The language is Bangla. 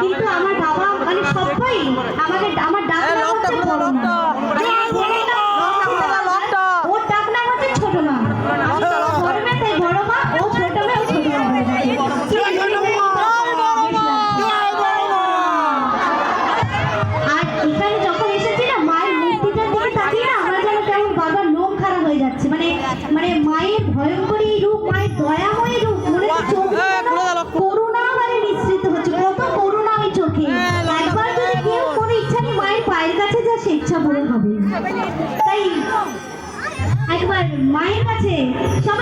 কিন্তু আমার বাবা মানে সবাই আমার ডাক নাম হচ্ছে বড় মা। ওর ডাক নাম হচ্ছে ছোট মা। আমি তো বড় মা, তাই বড় মা, ও ছোট মা, ও ছোট মা। আর এখানে যখন এসেছি না, মায়ের মূর্তিটার দিকে তাকিয়ে না আমার যেন কেমন বাবার লোম খারাপ হয়ে যাচ্ছে। মানে মানে মায়ের ভয়ঙ্করী রূপ, মায়ের দয়াময়ী রূপ, মনে হচ্ছে চোখ করুণা মানে মিশ্রিত হচ্ছে, কত করুণা ওই চোখে। একবার যদি কেউ কোনো ইচ্ছা নেই মায়ের পায়ের কাছে যা, সে ইচ্ছা পূরণ হবে। তাই একবার মায়ের কাছে সব